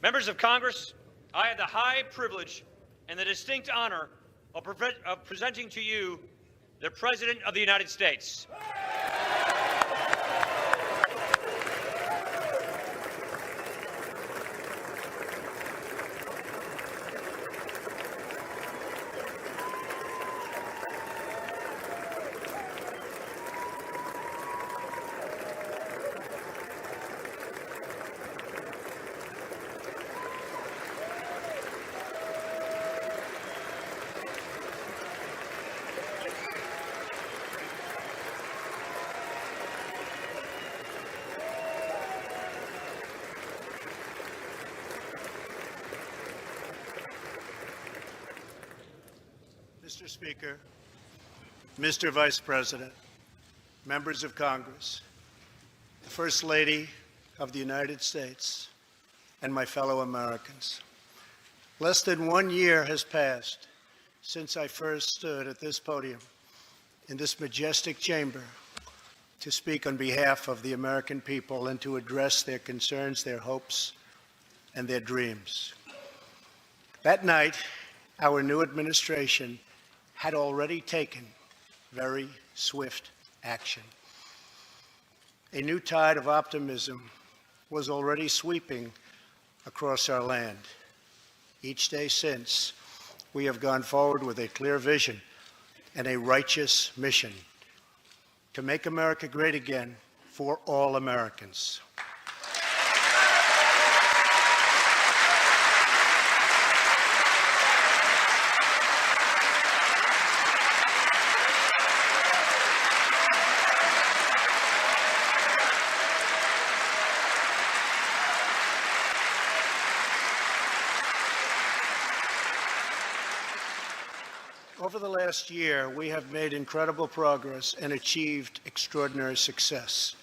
Members of Congress, I have the high privilege and the distinct honor of presenting to you the President of the United States. Mr. Speaker, Mr. Vice President, members of Congress, the First Lady of the United States, and my fellow Americans. Less than 1 year has passed since I first stood at this podium in this majestic chamber to speak on behalf of the American people and to address their concerns, their hopes, and their dreams. That night, our new administration had already taken very swift action. A new tide of optimism was already sweeping across our land. Each day since, we have gone forward with a clear vision and a righteous mission to make America great again for all Americans. Over the last year, we have made incredible progress and achieved extraordinary success.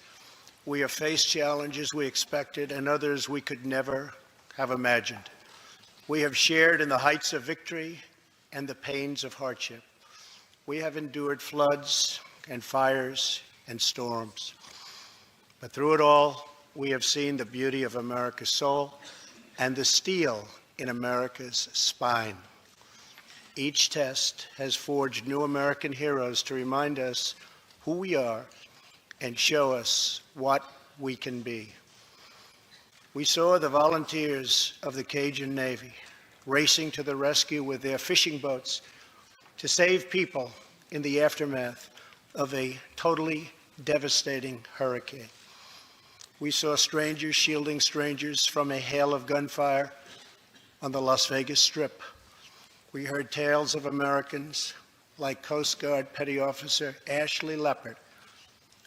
We have faced challenges we expected and others we could never have imagined. We have shared in the heights of victory and the pains of hardship. We have endured floods and fires and storms. But through it all, we have seen the beauty of America's soul and the steel in America's spine. Each test has forged new American heroes to remind us who we are and show us what we can be. We saw the volunteers of the Cajun Navy racing to the rescue with their fishing boats to save people in the aftermath of a totally devastating hurricane. We saw strangers shielding strangers from a hail of gunfire on the Las Vegas Strip. We heard tales of Americans like Coast Guard Petty Officer Ashley Leopard,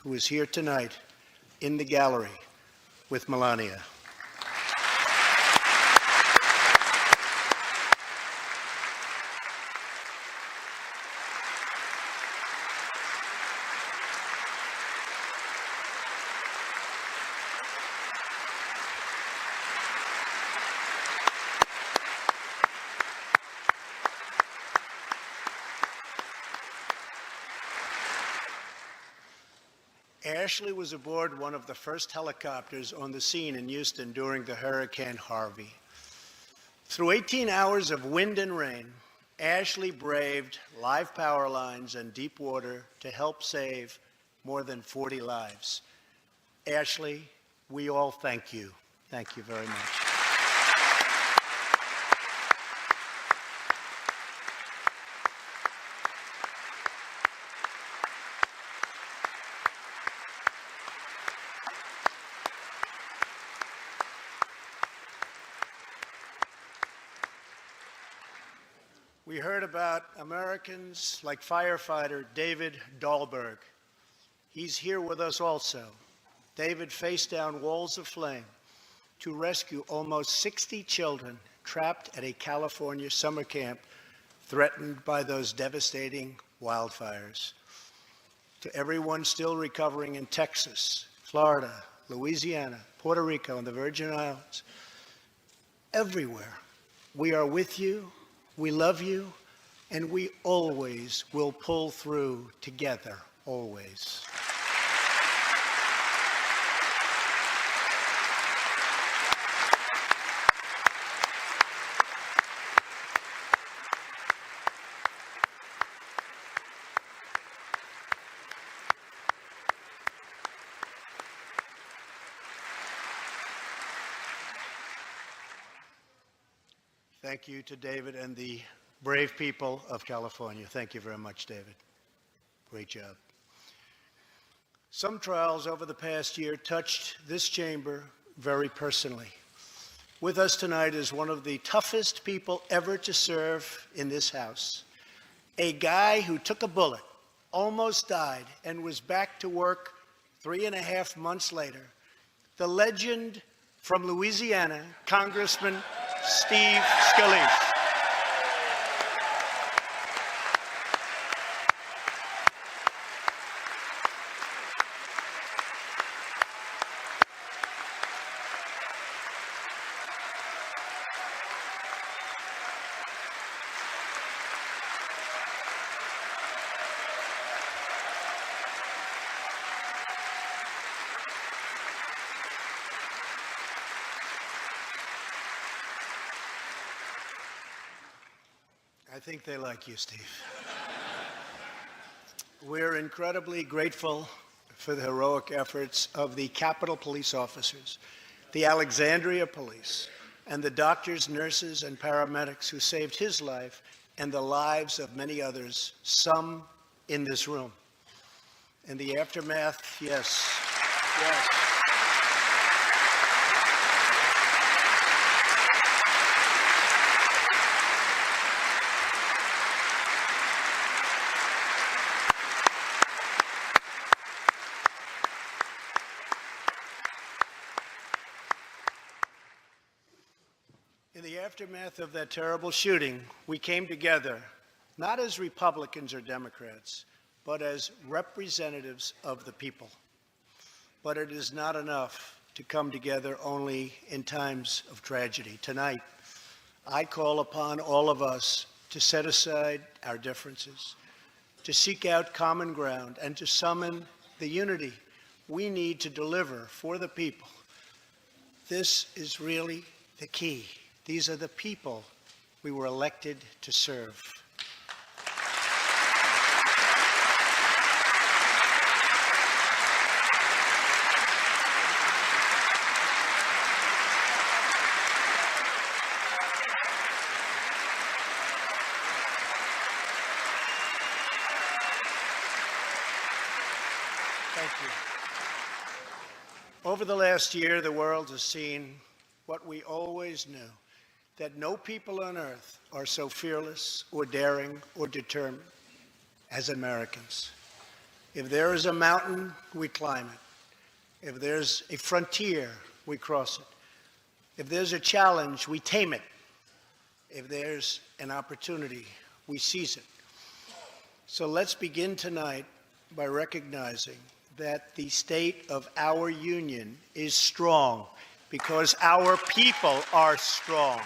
who is here tonight in the gallery with Melania. Ashley was aboard one of the first helicopters on the scene in Houston during the Hurricane Harvey. Through 18 hours of wind and rain, Ashley braved live power lines and deep water to help save more than 40 lives. Ashley, we all thank you. Thank you very much. We heard about Americans like firefighter David Dahlberg. He's here with us also. David faced down walls of flame to rescue almost 60 children trapped at a California summer camp threatened by those devastating wildfires. To everyone still recovering in Texas, Florida, Louisiana, Puerto Rico, and the Virgin Islands, everywhere, we are with you. We love you, and we always will pull through together, always. Thank you to David and the brave people of California. Thank you very much, David. Great job. Some trials over the past year touched this chamber very personally. With us tonight is one of the toughest people ever to serve in this House, a guy who took a bullet, almost died, and was back to work 3.5 months later, the legend from Louisiana, Congressman Steve Scalise. I think they like you, Steve. We're incredibly grateful for the heroic efforts of the Capitol Police officers, the Alexandria Police, and the doctors, nurses, and paramedics who saved his life and the lives of many others, some in this room. In the aftermath, yes. In the aftermath of that terrible shooting, we came together, not as Republicans or Democrats, but as representatives of the people. But it is not enough to come together only in times of tragedy. Tonight, I call upon all of us to set aside our differences, to seek out common ground, and to summon the unity we need to deliver for the people. This is really the key. These are the people we were elected to serve. Thank you. Over the last year, the world has seen what we always knew, that no people on earth are so fearless or daring or determined as Americans. If there is a mountain, we climb it. If there's a frontier, we cross it. If there's a challenge, we tame it. If there's an opportunity, we seize it. So let's begin tonight by recognizing that the state of our union is strong because our people are strong.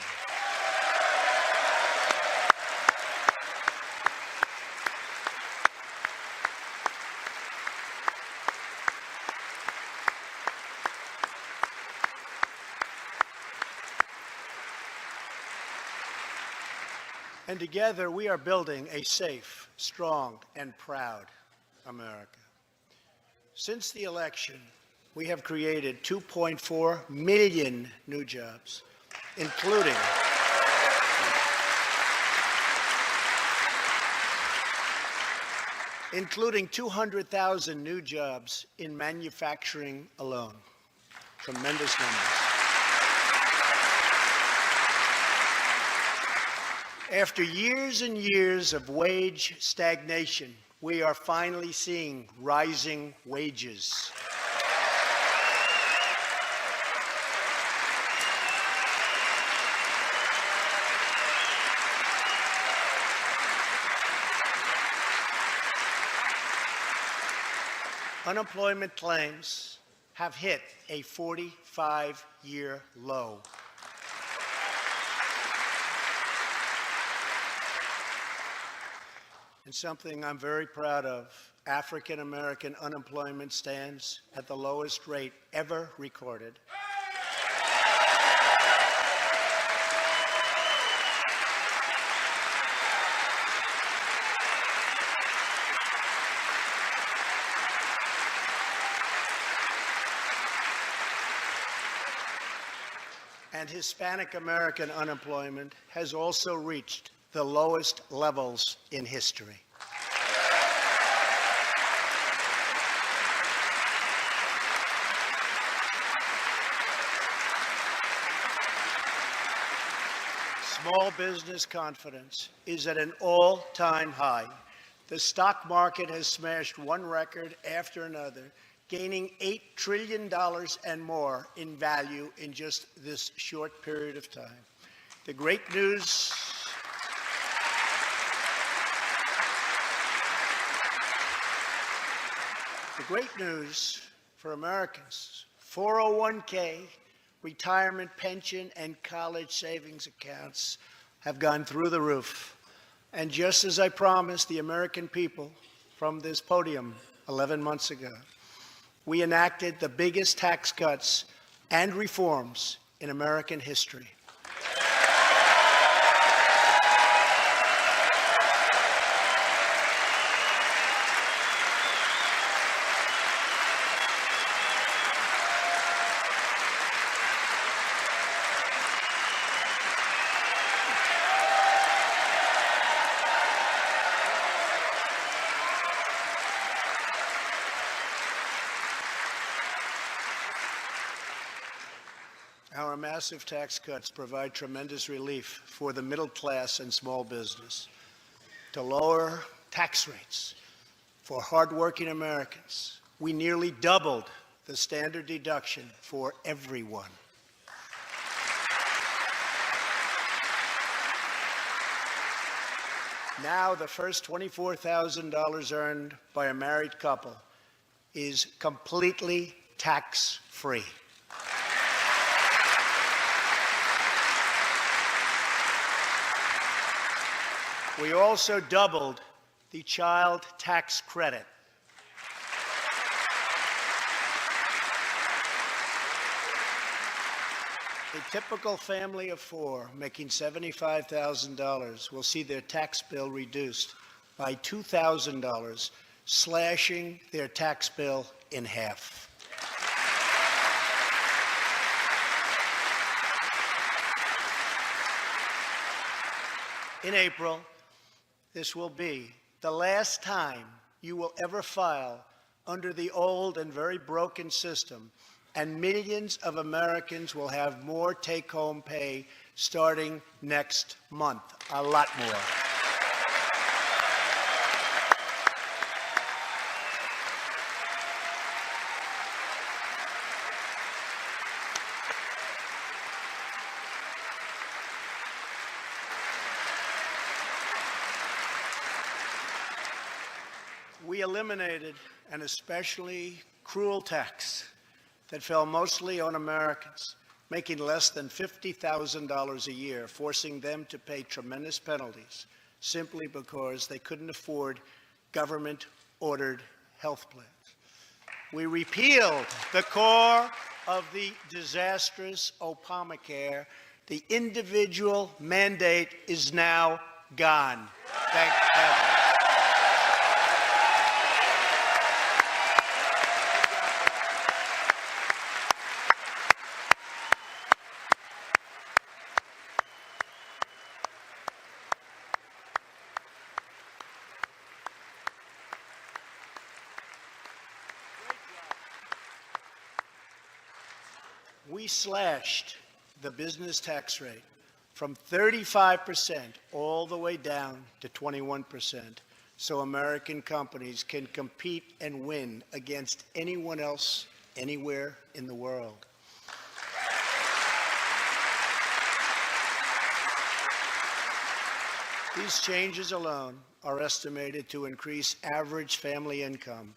And together we are building a safe, strong, and proud America. Since the election, we have created 2.4 million new jobs, including including 200,000 new jobs in manufacturing alone. Tremendous numbers. After years and years of wage stagnation, we are finally seeing rising wages. Unemployment claims have hit a 45-year low. And something I'm very proud of, African American unemployment stands at the lowest rate ever recorded. and Hispanic American unemployment has also reached the lowest levels in history. Small business confidence is at an all-time high. The stock market has smashed one record after another, gaining $8 trillion and more in value in just this short period of time. The great news for Americans, 401k, retirement pension, and college savings accounts have gone through the roof. And just as I promised the American people from this podium 11 months ago, we enacted the biggest tax cuts and reforms in American history. Our massive tax cuts provide tremendous relief for the middle class and small business. To lower tax rates for hardworking Americans, we nearly doubled the standard deduction for everyone. Now the first $24,000 earned by a married couple is completely tax-free. We also doubled the child tax credit. A typical family of four making $75,000 will see their tax bill reduced by $2,000, slashing their tax bill in half. In April, this will be the last time you will ever file under the old and very broken system, and millions of Americans will have more take-home pay starting next month, a lot more. We eliminated an especially cruel tax that fell mostly on Americans making less than $50,000 a year, forcing them to pay tremendous penalties simply because they couldn't afford government-ordered health plans. We repealed the core of the disastrous Obamacare. The individual mandate is now gone. Thank heaven. We slashed the business tax rate from 35% all the way down to 21%, so American companies can compete and win against anyone else anywhere in the world. These changes alone are estimated to increase average family income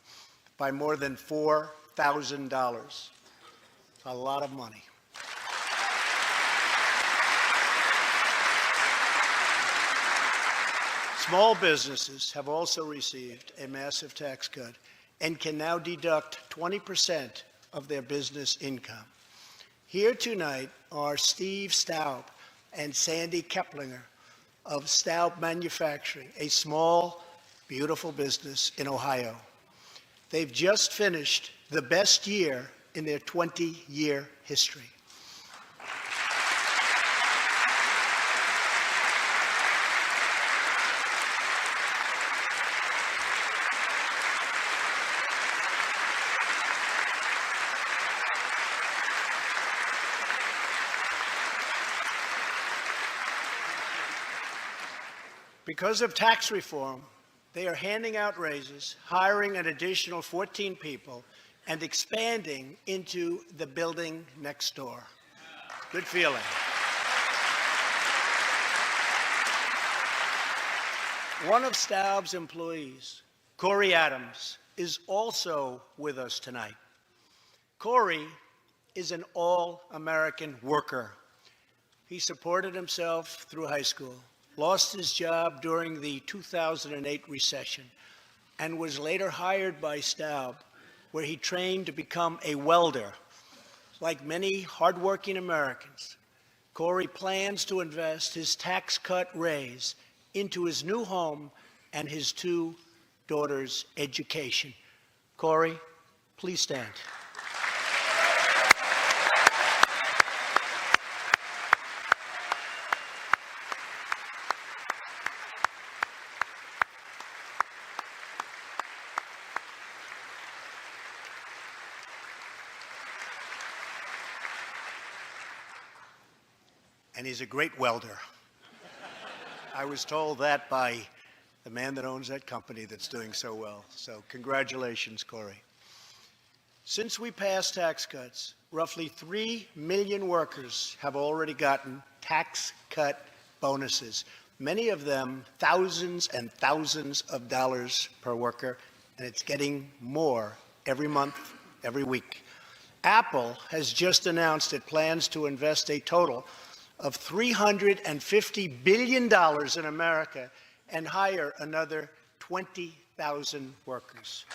by more than $4,000. A lot of money. Small businesses have also received a massive tax cut and can now deduct 20% of their business income. Here tonight are Steve Staub and Sandy Keplinger of Staub Manufacturing, a small, beautiful business in Ohio. They've just finished the best year in their 20-year history. Because of tax reform, they are handing out raises, hiring an additional 14 people, and expanding into the building next door. Good feeling. One of Staub's employees, Corey Adams, is also with us tonight. Corey is an all-American worker. He supported himself through high school, lost his job during the 2008 recession, and was later hired by Staub, where he trained to become a welder. Like many hardworking Americans, Corey plans to invest his tax cut raise into his new home and his two daughters' education. Corey, please stand. And he's a great welder. I was told that by the man that owns that company that's doing so well. So congratulations, Corey. Since we passed tax cuts, roughly 3 million workers have already gotten tax cut bonuses, many of them thousands and thousands of dollars per worker, and it's getting more every month, every week. Apple has just announced it plans to invest a total of $350 billion in America and hire another 20,000 workers.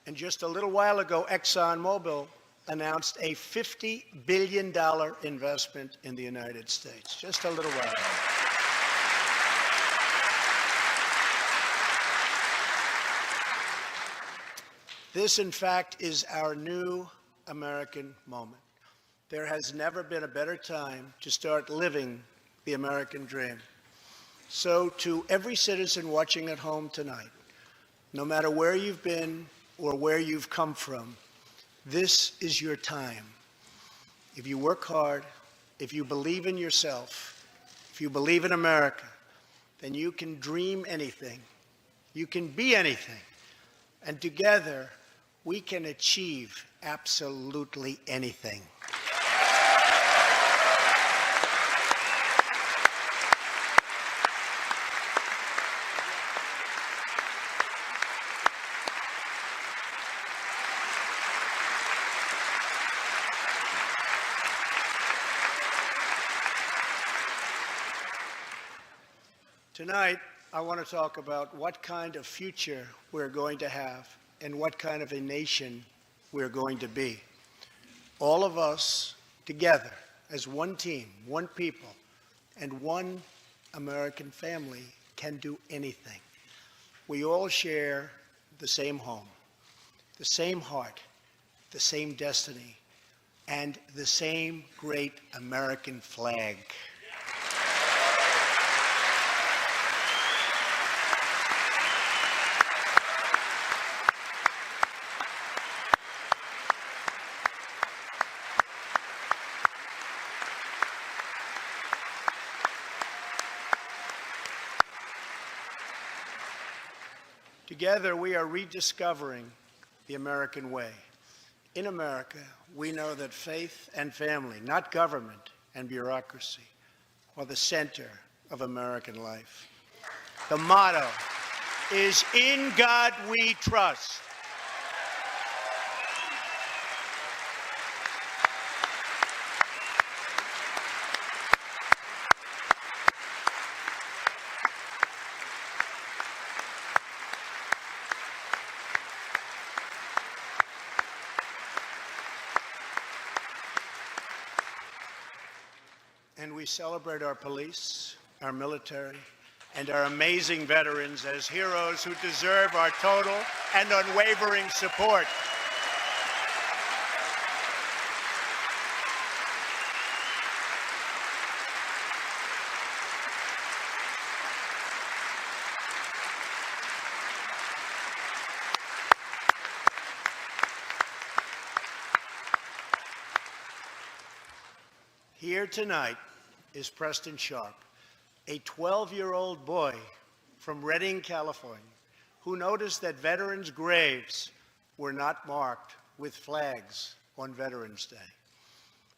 And just a little while ago, ExxonMobil announced a $50 billion investment in the United States. Just a little while ago. This, in fact, is our new American moment. There has never been a better time to start living the American dream. So to every citizen watching at home tonight, no matter where you've been or where you've come from, this is your time. If you work hard, if you believe in yourself, if you believe in America, then you can dream anything. You can be anything. And together, we can achieve absolutely anything. Tonight, I want to talk about what kind of future we're going to have and what kind of a nation we're going to be. All of us together as one team, one people, and one American family can do anything. We all share the same home, the same heart, the same destiny, and the same great American flag. Together, we are rediscovering the American way. In America, we know that faith and family, not government and bureaucracy, are the center of American life. The motto is, "In God we trust." And we celebrate our police, our military, and our amazing veterans as heroes who deserve our total and unwavering support. Here tonight is Preston Sharp, a 12-year-old boy from Redding, California, who noticed that veterans' graves were not marked with flags on Veterans Day.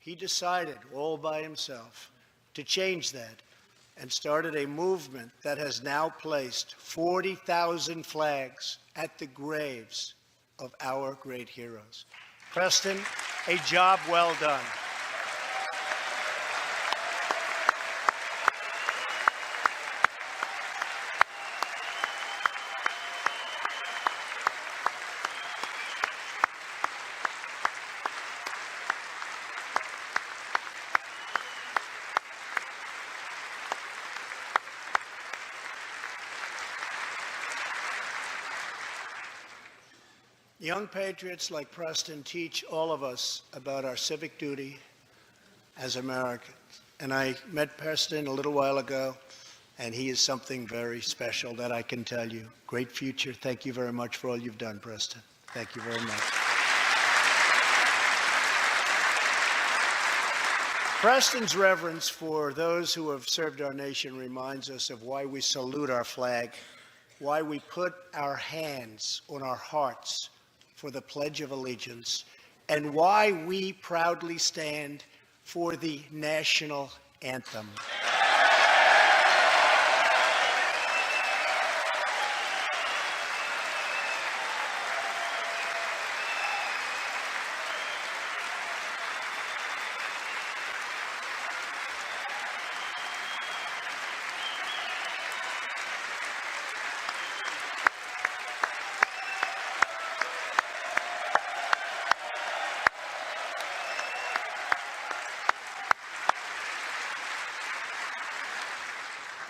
He decided all by himself to change that and started a movement that has now placed 40,000 flags at the graves of our great heroes. Preston, a job well done. Young patriots like Preston teach all of us about our civic duty as Americans. And I met Preston a little while ago, and he is something very special that I can tell you. Great future. Thank you very much for all you've done, Preston. Thank you very much. Preston's reverence for those who have served our nation reminds us of why we salute our flag, why we put our hands on our hearts for the Pledge of Allegiance, and why we proudly stand for the national anthem.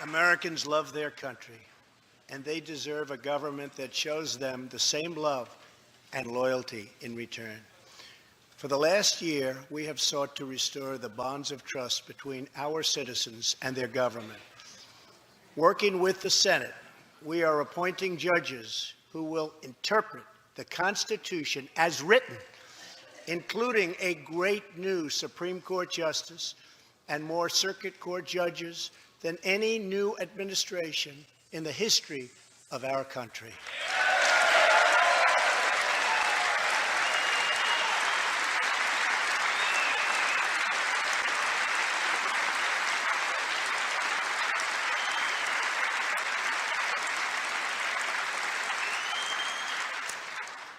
Americans love their country, and they deserve a government that shows them the same love and loyalty in return. For the last year, we have sought to restore the bonds of trust between our citizens and their government. Working with the Senate, we are appointing judges who will interpret the Constitution as written, including a great new Supreme Court justice and more circuit court judges than any new administration in the history of our country.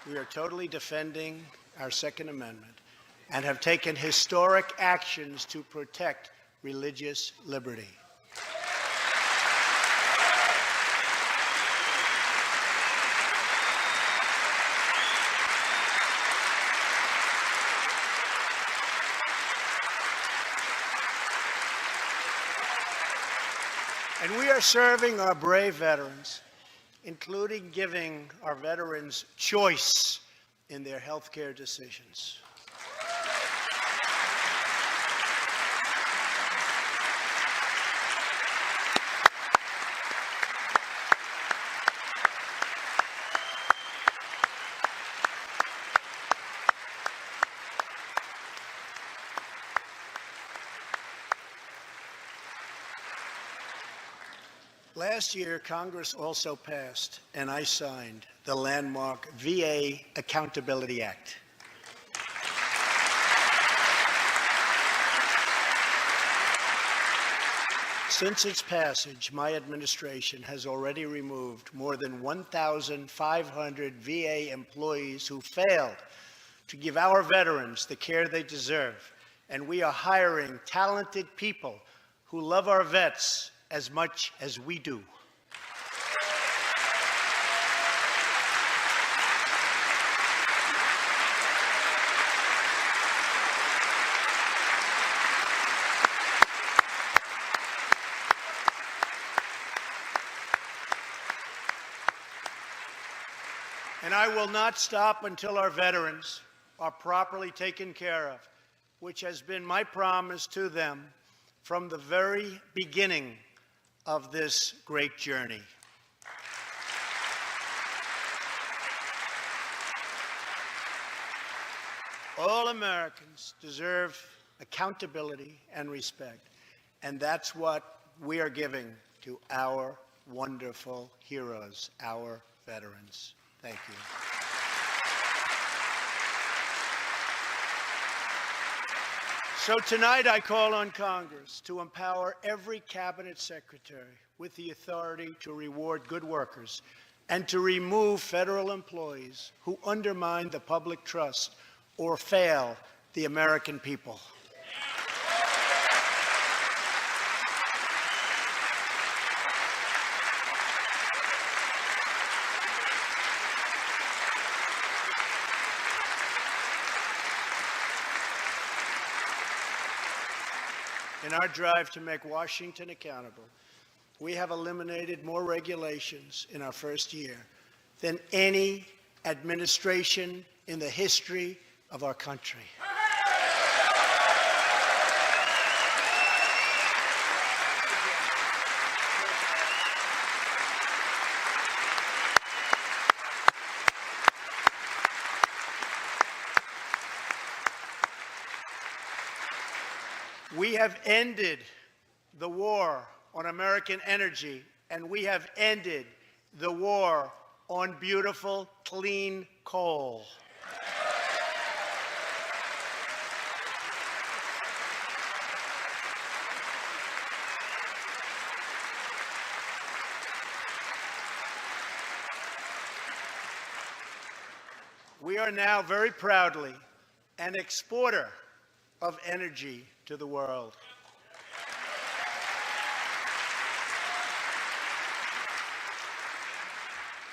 We are totally defending our Second Amendment and have taken historic actions to protect religious liberty. And we are serving our brave veterans, including giving our veterans choice in their health care decisions. Last year, Congress also passed, and I signed, the landmark VA Accountability Act. Since its passage, my administration has already removed more than 1,500 VA employees who failed to give our veterans the care they deserve, and we are hiring talented people who love our vets as much as we do. And I will not stop until our veterans are properly taken care of, which has been my promise to them from the very beginning of this great journey. All Americans deserve accountability, and respect. And that's what we are giving to our wonderful heroes, our veterans. Thank you. So tonight I call on Congress to empower every cabinet secretary with the authority to reward good workers and to remove federal employees who undermine the public trust or fail the American people. In our drive to make Washington accountable, we have eliminated more regulations in our first year than any administration in the history of our country. We have ended the war on American energy, and we have ended the war on beautiful, clean coal. We are now very proudly an exporter of energy to the world.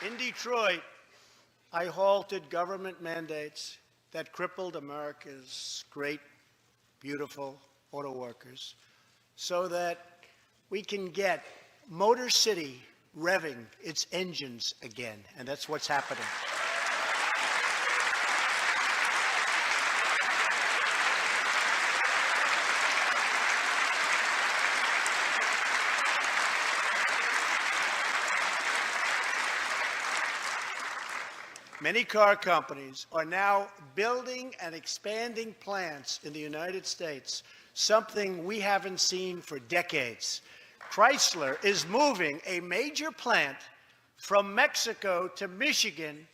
In Detroit, I halted government mandates that crippled America's great, beautiful auto workers so that we can get Motor City revving its engines again, and that's what's happening. Many car companies are now building and expanding plants in the United States, something we haven't seen for decades. Chrysler is moving a major plant from Mexico to Michigan.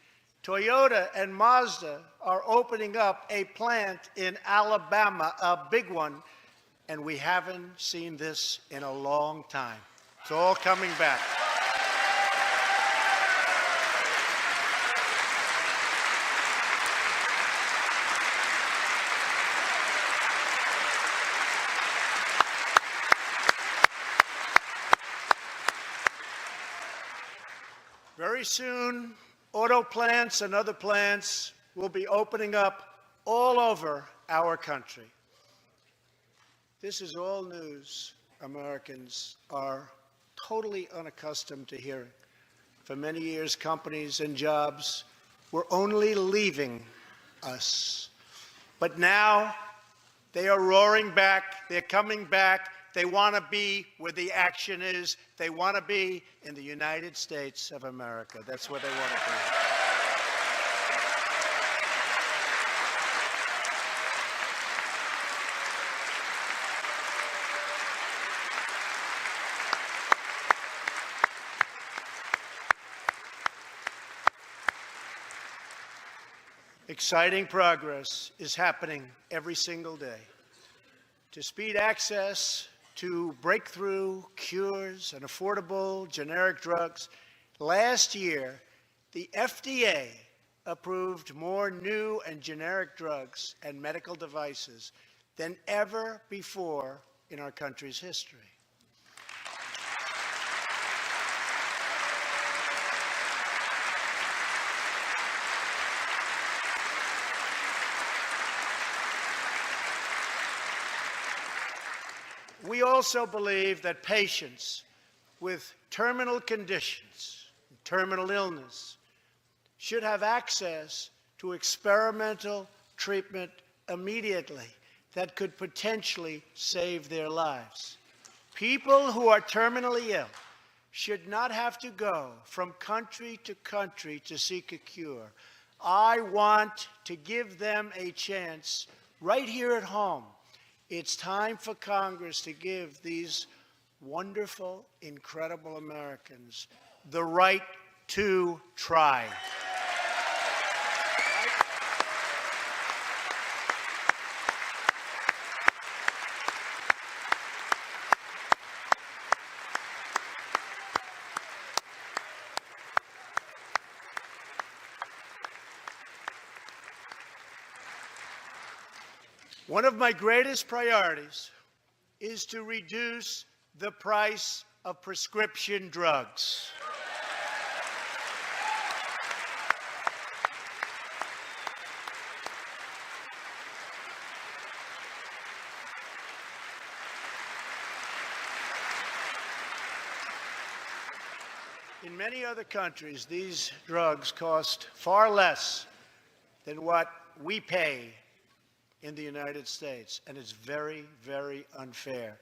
Toyota and Mazda are opening up a plant in Alabama, a big one, and we haven't seen this in a long time. It's all coming back. Very soon, auto plants and other plants will be opening up all over our country. This is all news Americans are totally unaccustomed to hearing. For many years, companies and jobs were only leaving us. But now, they are roaring back. They're coming back. They want to be where the action is. They want to be in the United States of America. That's where they want to be. Exciting progress is happening every single day. To speed access to breakthrough cures and affordable generic drugs, last year, the FDA approved more new and generic drugs and medical devices than ever before in our country's history. We also believe that patients with terminal conditions, terminal illness, should have access to experimental treatment immediately that could potentially save their lives. People who are terminally ill should not have to go from country to seek a cure. I want to give them a chance right here at home It's time for Congress to give these wonderful, incredible Americans the right to try. One of my greatest priorities is to reduce the price of prescription drugs. In many other countries, these drugs cost far less than what we pay in the United States, and it's very, very unfair.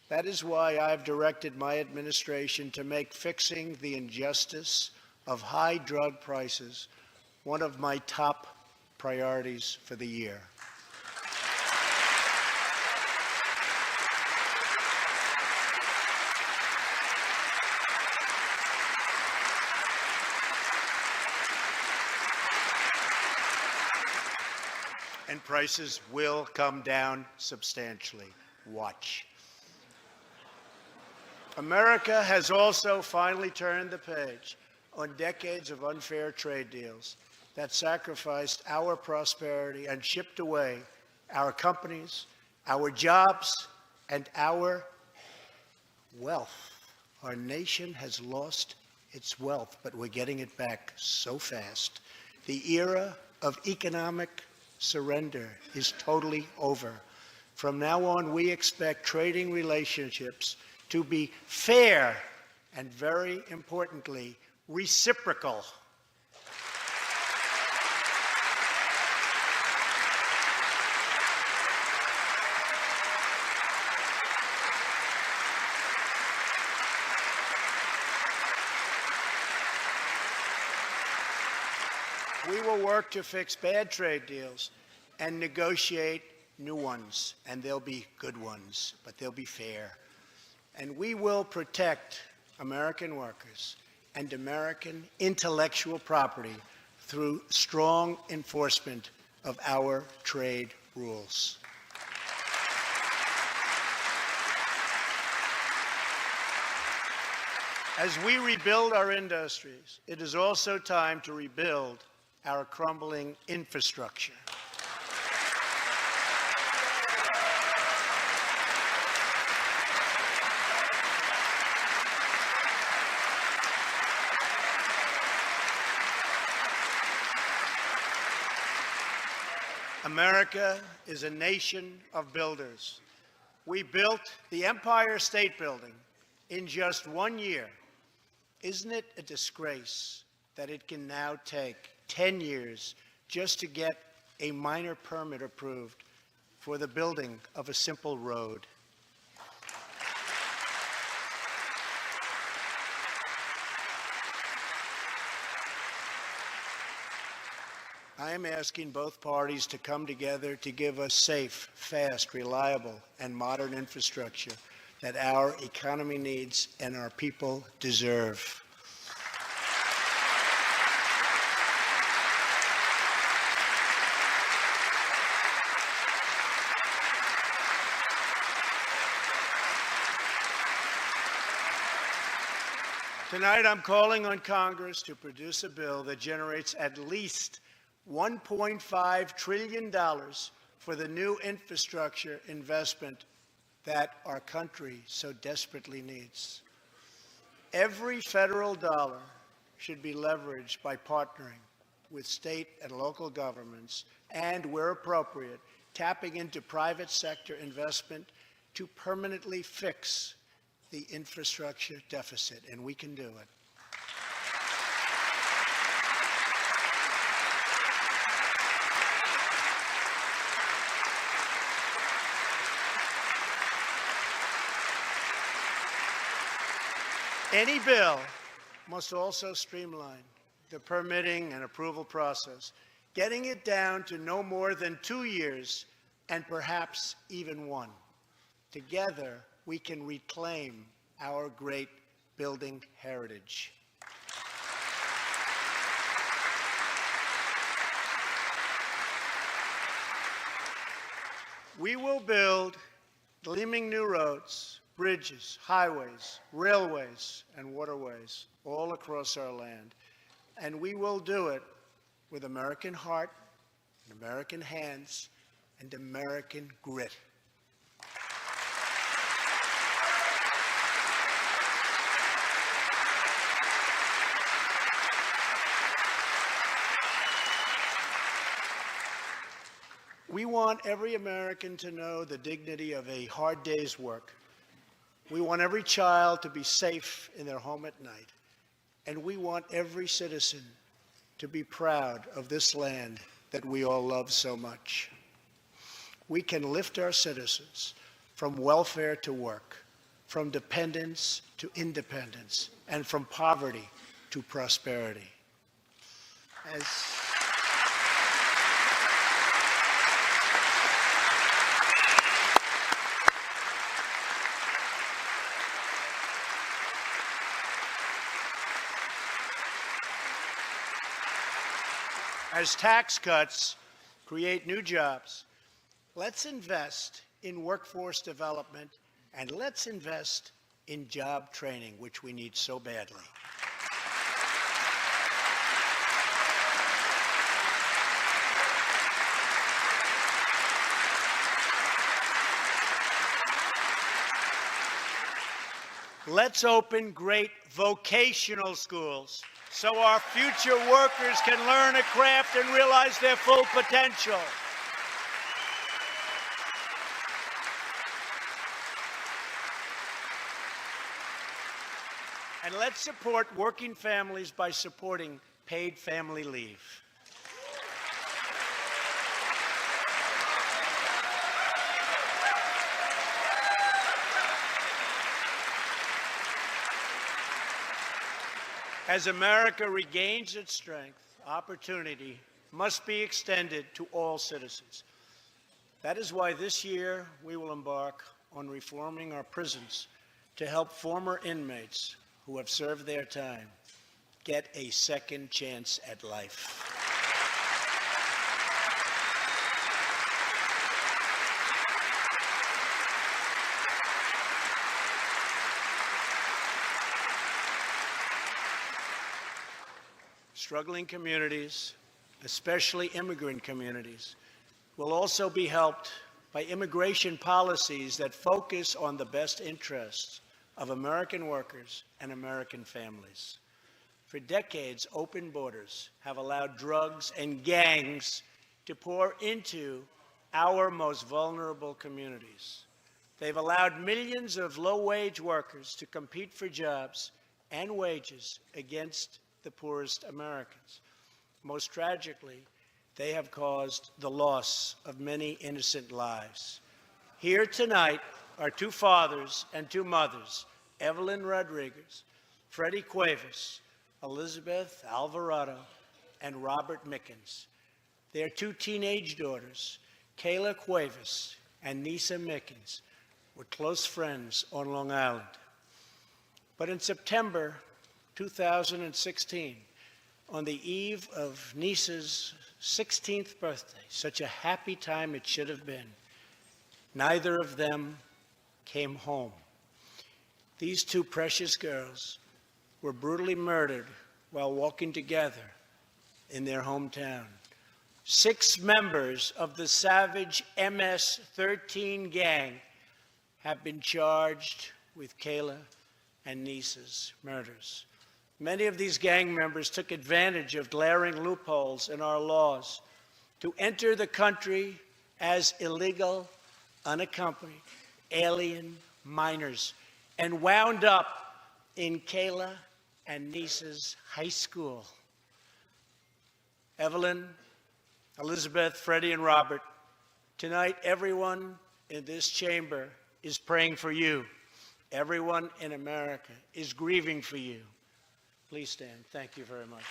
That is why I've directed my administration to make fixing the injustice of high drug prices one of my top priorities for the year. And prices will come down substantially. Watch. America has also finally turned the page on decades of unfair trade deals that sacrificed our prosperity and shipped away our companies, our jobs, and our wealth. Our nation has lost its wealth, but we're getting it back so fast. The era of economic surrender is totally over. From now on, we expect trading relationships to be fair and, very importantly, reciprocal. We will work to fix bad trade deals and negotiate new ones, and they'll be good ones, but they'll be fair. And we will protect American workers and American intellectual property through strong enforcement of our trade rules. As we rebuild our industries, it is also time to rebuild our crumbling infrastructure. America is a nation of builders. We built the Empire State Building in just 1 year. Isn't it a disgrace that it can now take 10 years just to get a minor permit approved for the building of a simple road? I am asking both parties to come together to give us safe, fast, reliable, and modern infrastructure that our economy needs and our people deserve. Tonight, I'm calling on Congress to produce a bill that generates at least $1.5 trillion for the new infrastructure investment that our country so desperately needs. Every federal dollar should be leveraged by partnering with state and local governments and, where appropriate, tapping into private sector investment to permanently fix the infrastructure deficit, and we can do it. Any bill must also streamline the permitting and approval process, getting it down to no more than 2 years and perhaps even one. Together, we can reclaim our great building heritage. We will build gleaming new roads, bridges, highways, railways, and waterways all across our land. And we will do it with American heart, and American hands, and American grit. We want every American to know the dignity of a hard day's work. We want every child to be safe in their home at night. And we want every citizen to be proud of this land that we all love so much. We can lift our citizens from welfare to work, from dependence to independence, and from poverty to prosperity. As tax cuts create new jobs, let's invest in workforce development, and let's invest in job training, which we need so badly. Let's open great vocational schools so our future workers can learn a craft and realize their full potential. And let's support working families by supporting paid family leave. As America regains its strength, opportunity must be extended to all citizens. That is why this year we will embark on reforming our prisons to help former inmates who have served their time get a second chance at life. Struggling communities, especially immigrant communities, will also be helped by immigration policies that focus on the best interests of American workers and American families. For decades, open borders have allowed drugs and gangs to pour into our most vulnerable communities. They've allowed millions of low-wage workers to compete for jobs and wages against the poorest Americans. Most tragically, they have caused the loss of many innocent lives. Here tonight are two fathers and two mothers, Evelyn Rodriguez, Freddie Cuevas, Elizabeth Alvarado, and Robert Mickens. Their two teenage daughters, Kayla Cuevas and Nisa Mickens, were close friends on Long Island. But in September 2016, on the eve of Nisa's 16th birthday, such a happy time it should have been, neither of them came home. These two precious girls were brutally murdered while walking together in their hometown. 6 members of the savage MS-13 gang have been charged with Kayla and Nisa's murders. Many of these gang members took advantage of glaring loopholes in our laws to enter the country as illegal, unaccompanied, alien minors and wound up in Kayla and Nisa's high school. Evelyn, Elizabeth, Freddie, and Robert, tonight everyone in this chamber is praying for you. Everyone in America is grieving for you. Please stand. Thank you very much.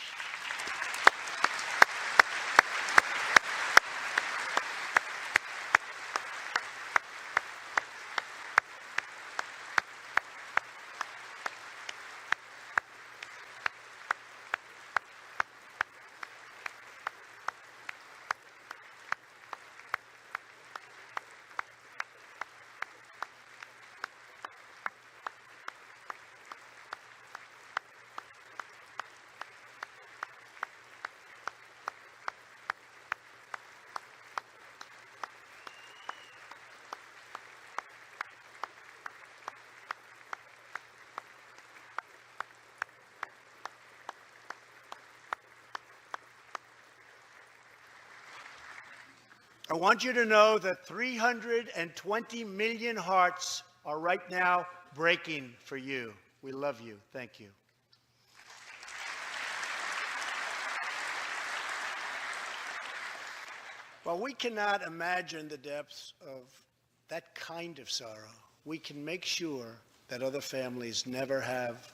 I want you to know that 320 million hearts are right now breaking for you. We love you. Thank you. While we cannot imagine the depths of that kind of sorrow, we can make sure that other families never have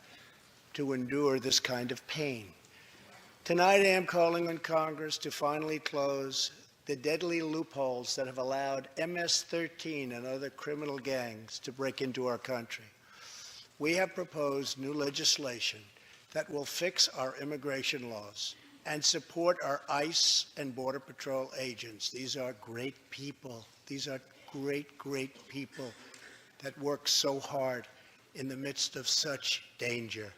to endure this kind of pain. Tonight I am calling on Congress to finally close the deadly loopholes that have allowed MS-13 and other criminal gangs to break into our country. We have proposed new legislation that will fix our immigration laws and support our ICE and Border Patrol agents. These are great people. These are great, great people that work so hard in the midst of such danger,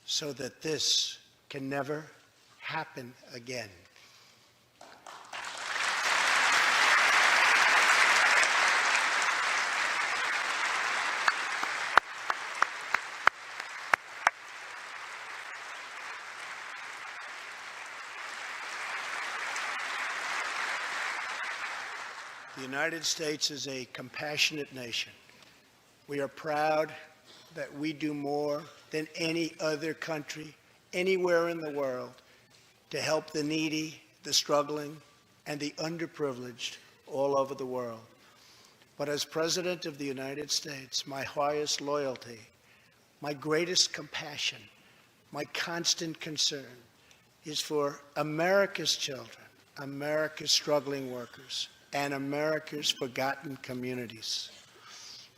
so that this can never happen again. The United States is a compassionate nation. We are proud that we do more than any other country anywhere in the world to help the needy, the struggling, and the underprivileged all over the world. But as President of the United States, my highest loyalty, my greatest compassion, my constant concern is for America's children, America's struggling workers, and America's forgotten communities.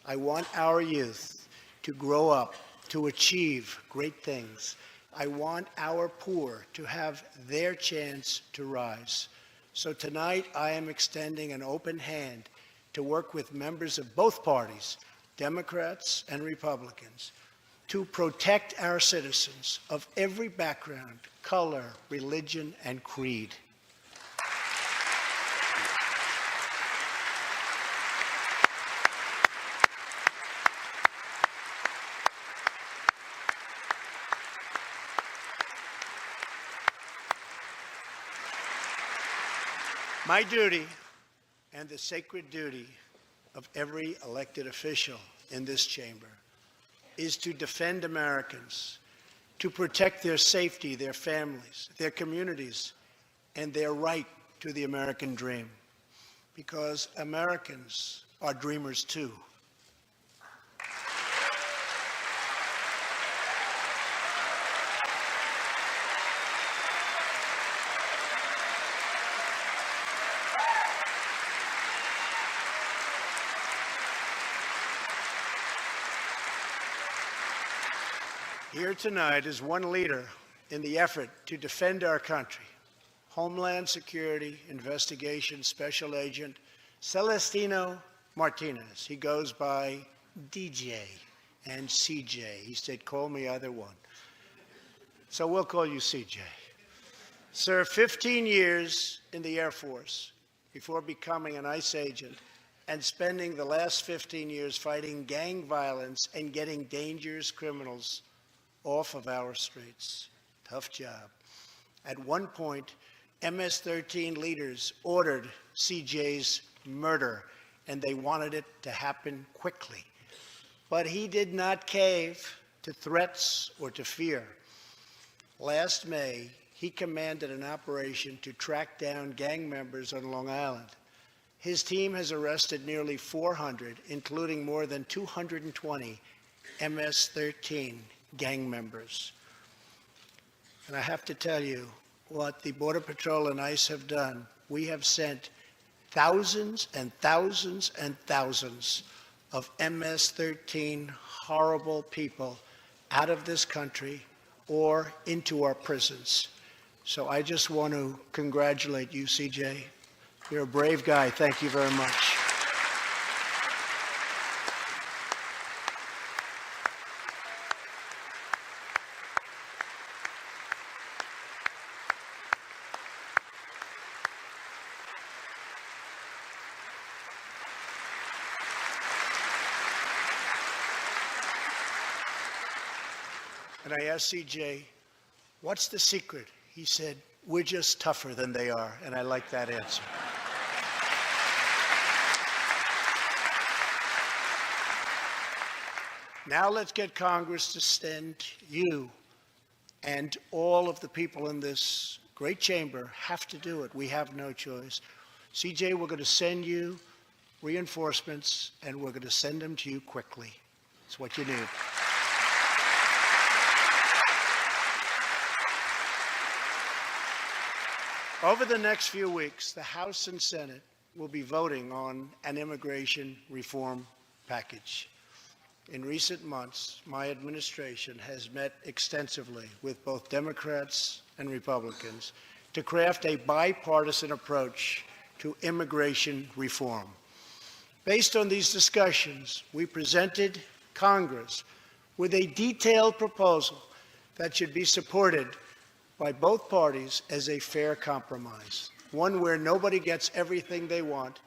I want our youth to grow up, to achieve great things. I want our poor to have their chance to rise. So tonight I am extending an open hand to work with members of both parties, Democrats and Republicans, to protect our citizens of every background, color, religion, and creed. My duty, and the sacred duty of every elected official in this chamber, is to defend Americans, to protect their safety, their families, their communities, and their right to the American dream. Because Americans are dreamers too. Here tonight is one leader in the effort to defend our country, Homeland Security Investigation Special Agent Celestino Martinez. He goes by DJ and CJ. He said, call me either one. So we'll call you CJ. Served 15 years in the Air Force before becoming an ICE agent and spending the last 15 years fighting gang violence and getting dangerous criminals off of our streets. Tough job. At one point, MS-13 leaders ordered CJ's murder, and they wanted it to happen quickly. But he did not cave to threats or to fear. Last May, he commanded an operation to track down gang members on Long Island. His team has arrested nearly 400, including more than 220 MS-13 gang members. And I have to tell you, what the Border Patrol and ICE have done, we have sent thousands and thousands and thousands of MS-13 horrible people out of this country or into our prisons. So I just want to congratulate you, CJ. You're a brave guy. Thank you very much. And I asked CJ, what's the secret? He said, we're just tougher than they are. And I like that answer. Now let's get Congress to send you, and all of the people in this great chamber have to do it. We have no choice. CJ, we're going to send you reinforcements, and we're going to send them to you quickly. It's what you need. Over the next few weeks, the House and Senate will be voting on an immigration reform package. In recent months, my administration has met extensively with both Democrats and Republicans to craft a bipartisan approach to immigration reform. Based on these discussions, we presented Congress with a detailed proposal that should be supported by both parties as a fair compromise, one where nobody gets everything they want,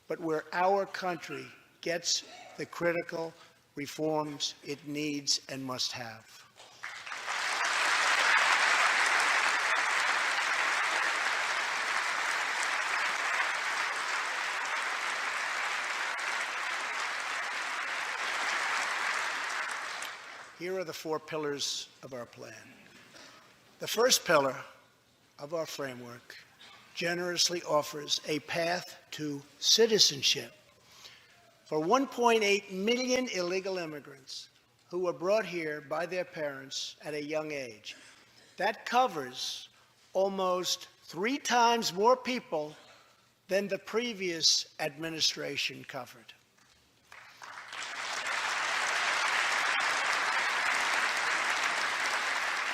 but where our country gets the critical reforms it needs and must have. Here are the 4 pillars of our plan. The first pillar of our framework generously offers a path to citizenship for 1.8 million illegal immigrants who were brought here by their parents at a young age. That covers almost 3 times more people than the previous administration covered.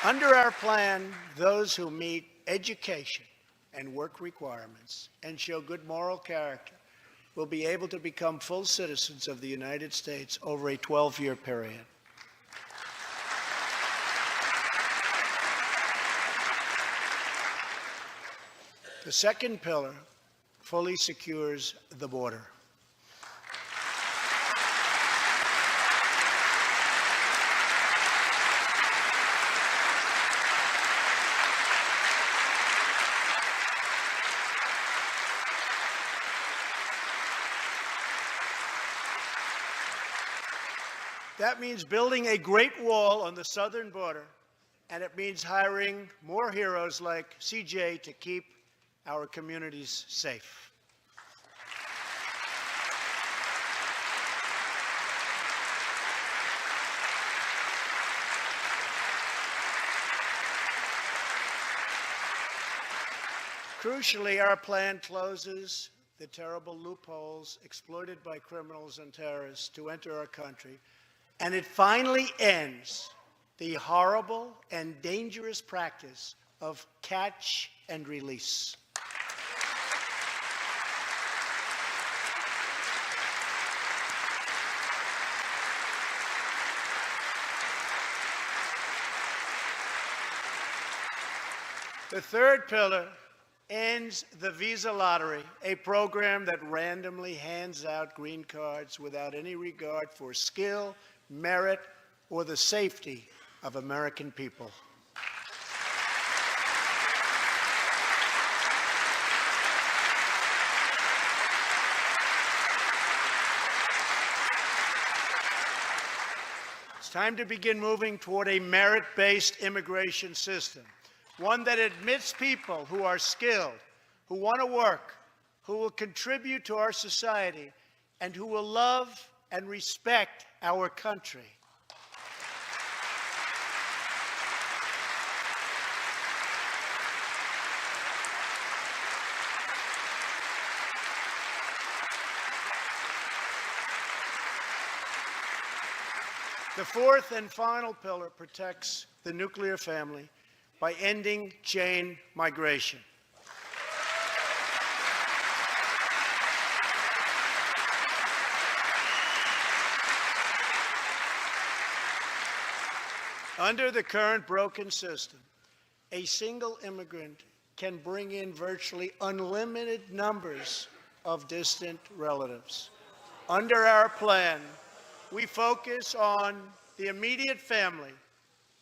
Under our plan, those who meet education and work requirements and show good moral character will be able to become full citizens of the United States over a 12-year period. The second pillar fully secures the border. That means building a great wall on the southern border, and it means hiring more heroes like CJ to keep our communities safe. Crucially, our plan closes the terrible loopholes exploited by criminals and terrorists to enter our country, and it finally ends the horrible and dangerous practice of catch and release. The third pillar ends the visa lottery, a program that randomly hands out green cards without any regard for skill, merit, or the safety of American people. It's time to begin moving toward a merit-based immigration system, one that admits people who are skilled, who want to work, who will contribute to our society, and who will love and respect our country. The fourth and final pillar protects the nuclear family by ending chain migration. Under the current broken system, a single immigrant can bring in virtually unlimited numbers of distant relatives. Under our plan, we focus on the immediate family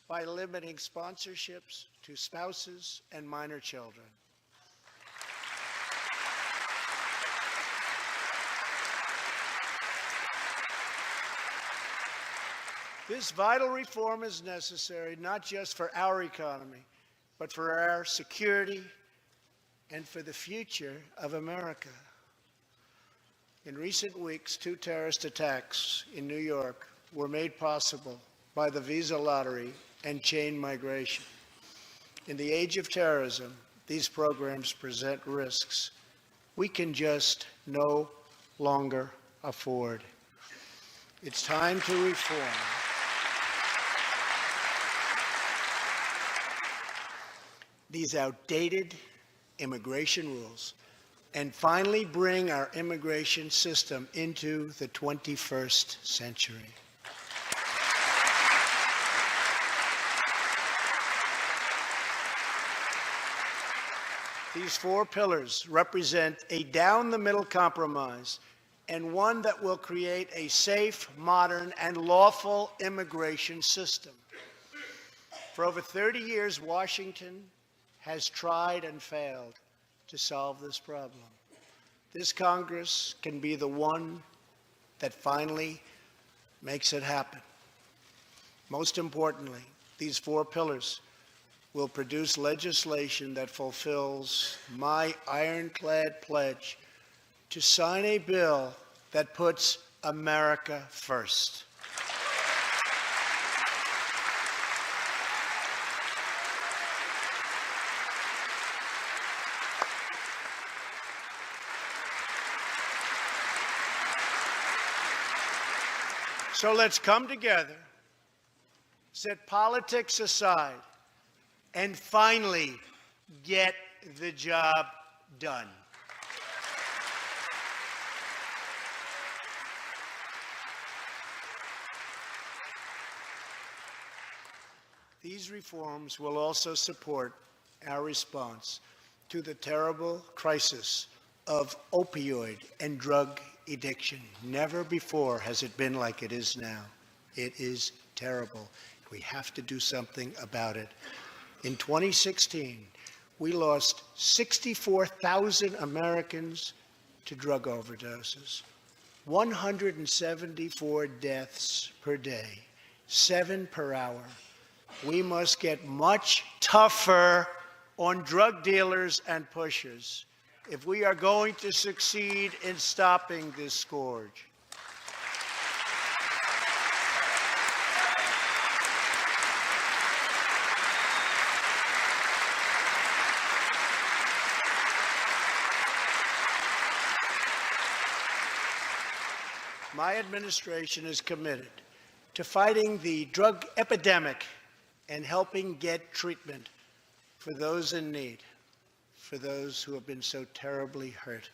by limiting sponsorships to spouses and minor children. This vital reform is necessary not just for our economy, but for our security and for the future of America. In recent weeks, 2 terrorist attacks in New York were made possible by the visa lottery and chain migration. In the age of terrorism, these programs present risks we can just no longer afford. It's time to reform. These outdated immigration rules and finally bring our immigration system into the 21st century. These 4 pillars represent a down-the-middle compromise and one that will create a safe, modern, and lawful immigration system. For over 30 years, Washington has tried and failed to solve this problem. This Congress can be the one that finally makes it happen. Most importantly, these 4 pillars will produce legislation that fulfills my ironclad pledge to sign a bill that puts America first. So let's come together, set politics aside, and finally get the job done. These reforms will also support our response to the terrible crisis of opioid and drug addiction. Never before has it been like it is now. It is terrible. We have to do something about it. In 2016, we lost 64,000 Americans to drug overdoses, 174 deaths per day, 7 per hour. We must get much tougher on drug dealers and pushers if we are going to succeed in stopping this scourge. My administration is committed to fighting the drug epidemic and helping get treatment for those in need, for those who have been so terribly hurt.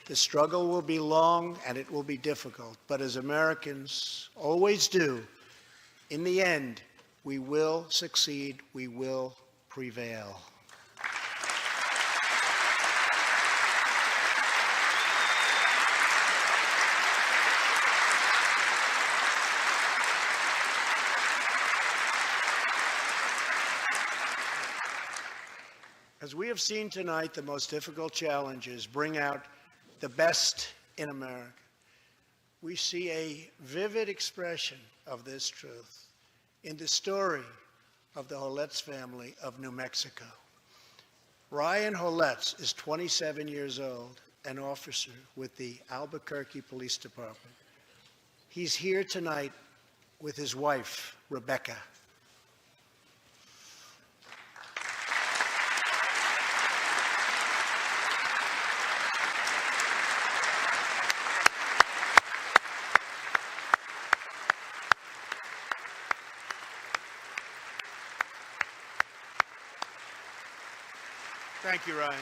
The struggle will be long and it will be difficult, but as Americans always do, in the end, we will succeed, we will prevail. As we have seen tonight, the most difficult challenges bring out the best in America. We see a vivid expression of this truth in the story of the Holetz family of New Mexico. Ryan Holetz is 27 years old, an officer with the Albuquerque Police Department. He's here tonight with his wife, Rebecca. Thank you, Ryan.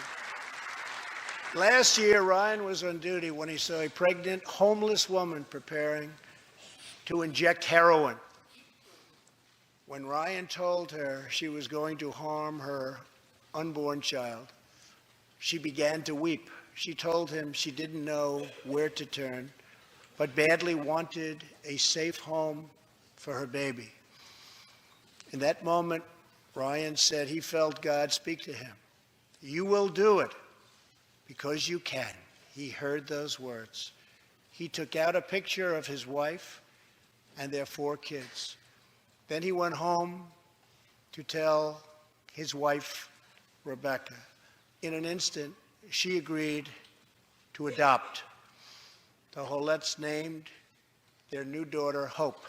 Last year, Ryan was on duty when he saw a pregnant, homeless woman preparing to inject heroin. When Ryan told her she was going to harm her unborn child, she began to weep. She told him she didn't know where to turn, but badly wanted a safe home for her baby. In that moment, Ryan said he felt God speak to him. You will do it because you can. He heard those words. He took out a picture of his wife and their 4 kids. Then he went home to tell his wife, Rebecca. In an instant, she agreed to adopt. The Hollettes named their new daughter Hope.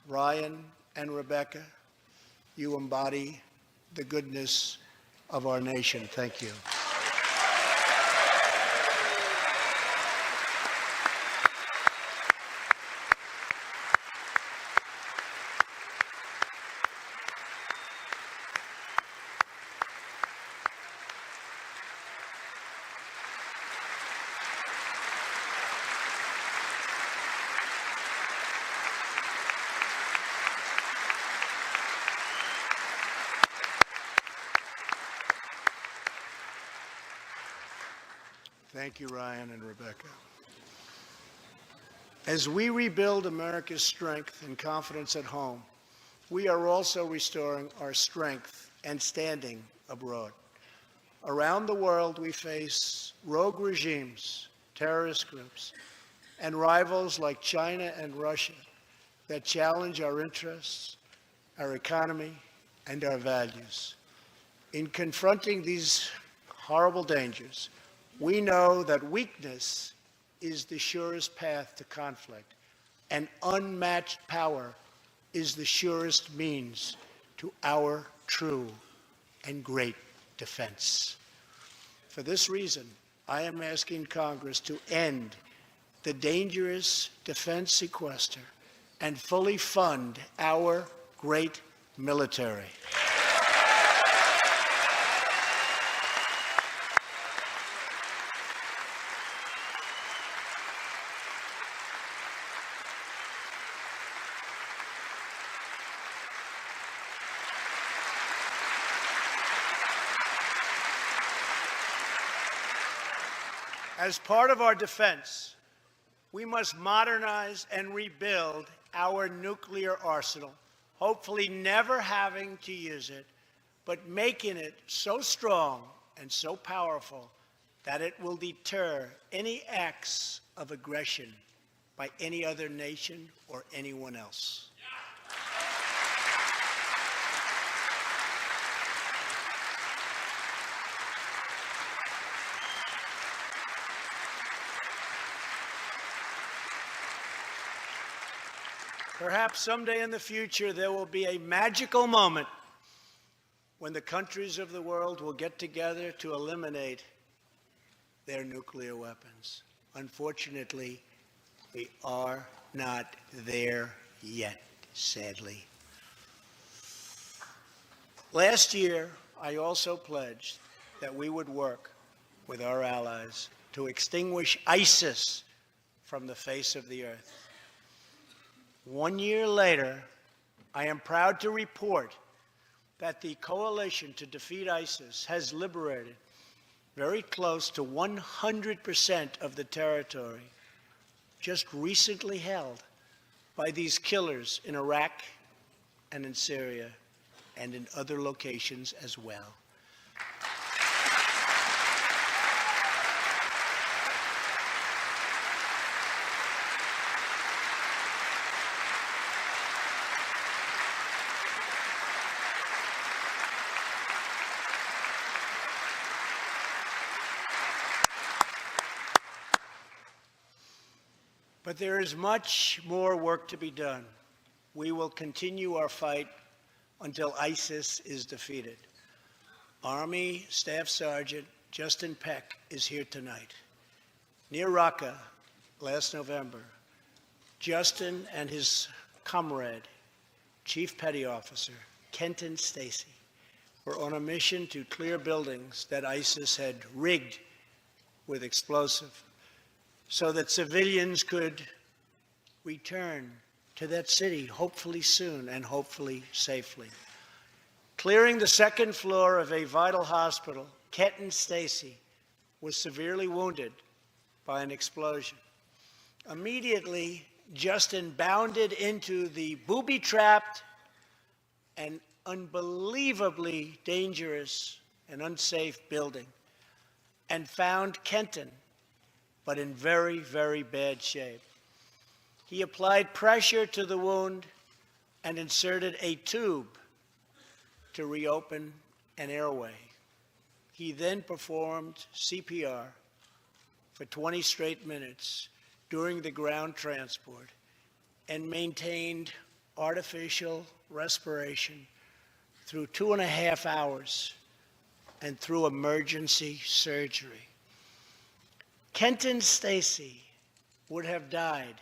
Ryan and Rebecca, you embody the goodness of our nation. Thank you. Thank you, Ryan and Rebecca. As we rebuild America's strength and confidence at home, we are also restoring our strength and standing abroad. Around the world, we face rogue regimes, terrorist groups, and rivals like China and Russia that challenge our interests, our economy, and our values. In confronting these horrible dangers, we know that weakness is the surest path to conflict, and unmatched power is the surest means to our true and great defense. For this reason, I am asking Congress to end the dangerous defense sequester and fully fund our great military. As part of our defense, we must modernize and rebuild our nuclear arsenal, hopefully never having to use it, but making it so strong and so powerful that it will deter any acts of aggression by any other nation or anyone else. Perhaps someday in the future there will be a magical moment when the countries of the world will get together to eliminate their nuclear weapons. Unfortunately, we are not there yet, sadly. Last year, I also pledged that we would work with our allies to extinguish ISIS from the face of the earth. 1 year later, I am proud to report that the coalition to defeat ISIS has liberated very close to 100% of the territory just recently held by these killers in Iraq and in Syria and in other locations as well. But there is much more work to be done. We will continue our fight until ISIS is defeated. Army Staff Sergeant Justin Peck is here tonight. Near Raqqa last November, Justin and his comrade, Chief Petty Officer Kenton Stacy, were on a mission to clear buildings that ISIS had rigged with explosive, so that civilians could return to that city, hopefully soon and hopefully safely. Clearing the second floor of a vital hospital, Kenton Stacy was severely wounded by an explosion. Immediately, Justin bounded into the booby-trapped and unbelievably dangerous and unsafe building and found Kenton, but in very, very bad shape. He applied pressure to the wound and inserted a tube to reopen an airway. He then performed CPR for 20 straight minutes during the ground transport and maintained artificial respiration through 2.5 hours and through emergency surgery. Kenton Stacy would have died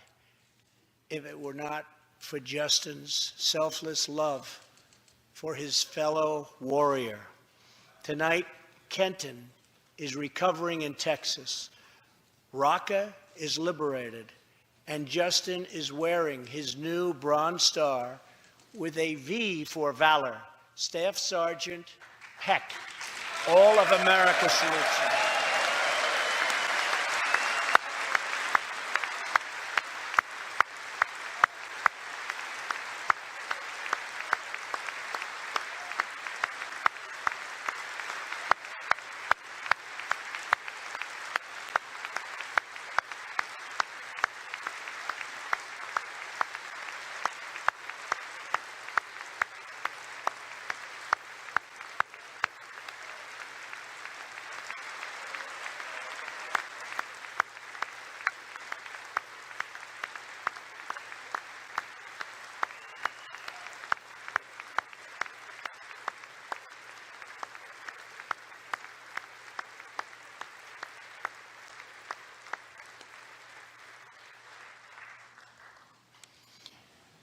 if it were not for Justin's selfless love for his fellow warrior. Tonight, Kenton is recovering in Texas. Raqqa is liberated, and Justin is wearing his new Bronze Star with a V for valor. Staff Sergeant Peck, all of America salutes you.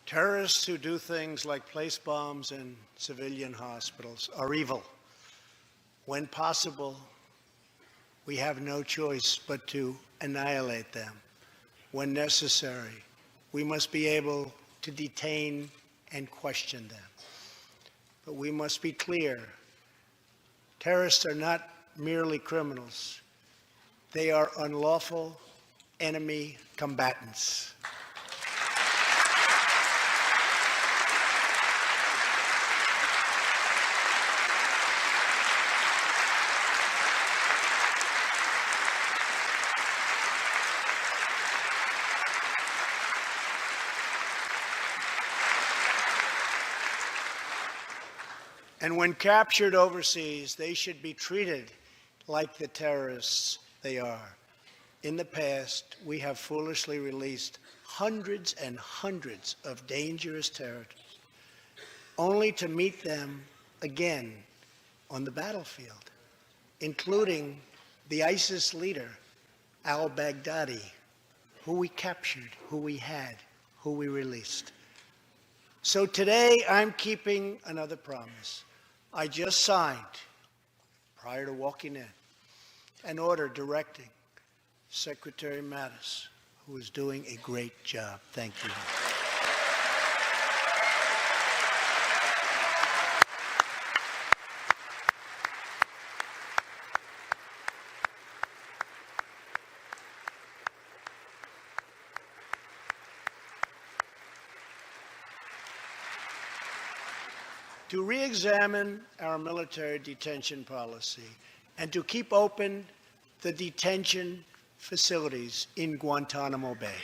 Terrorists who do things like place bombs in civilian hospitals are evil. When possible, we have no choice but to annihilate them. When necessary, we must be able to detain and question them. But we must be clear, terrorists are not merely criminals. They are unlawful enemy combatants. And when captured overseas, they should be treated like the terrorists they are. In the past, we have foolishly released hundreds and hundreds of dangerous terrorists, only to meet them again on the battlefield, including the ISIS leader, al-Baghdadi, who we captured, who we had, who we released. So today, I'm keeping another promise. I just signed, prior to walking in, an order directing Secretary Mattis, who is doing a great job. Thank you. To re-examine our military detention policy and to keep open the detention facilities in Guantanamo Bay.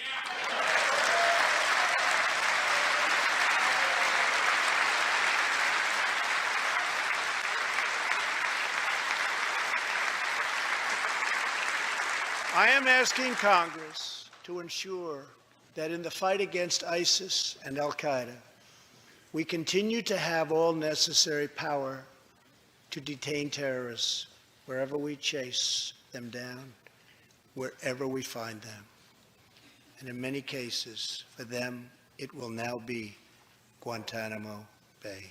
I am asking Congress to ensure that in the fight against ISIS and al-Qaeda, we continue to have all necessary power to detain terrorists wherever we chase them down, wherever we find them. And in many cases, for them, it will now be Guantanamo Bay.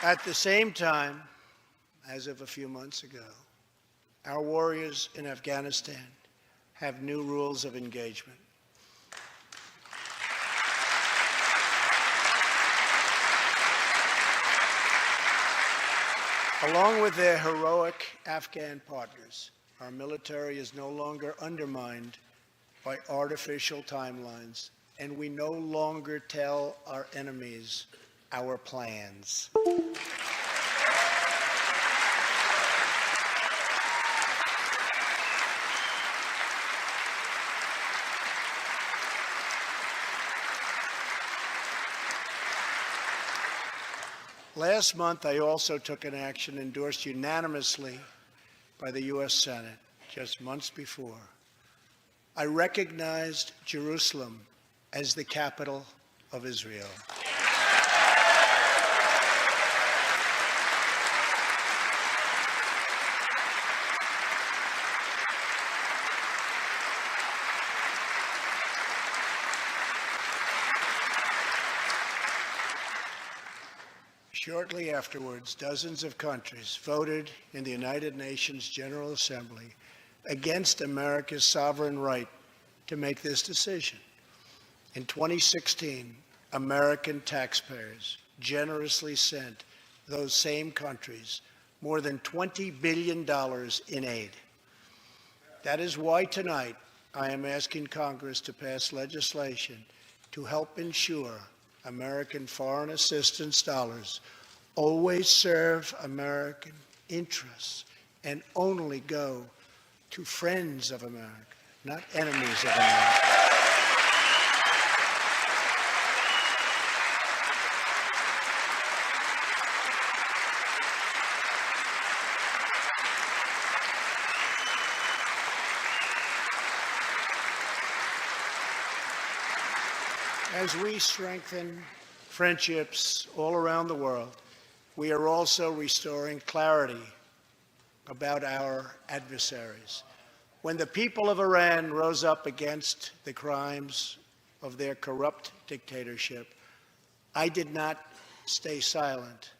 At the same time, as of a few months ago, our warriors in Afghanistan have new rules of engagement. Along with their heroic Afghan partners, our military is no longer undermined by artificial timelines, and we no longer tell our enemies our plans. Last month, I also took an action endorsed unanimously by the U.S. Senate just months before. I recognized Jerusalem as the capital of Israel. Shortly afterwards, dozens of countries voted in the United Nations General Assembly against America's sovereign right to make this decision. In 2016, American taxpayers generously sent those same countries more than $20 billion in aid. That is why tonight I am asking Congress to pass legislation to help ensure American foreign assistance dollars always serve American interests and only go to friends of America, not enemies of America. As we strengthen friendships all around the world, we are also restoring clarity about our adversaries. When the people of Iran rose up against the crimes of their corrupt dictatorship, I did not stay silent.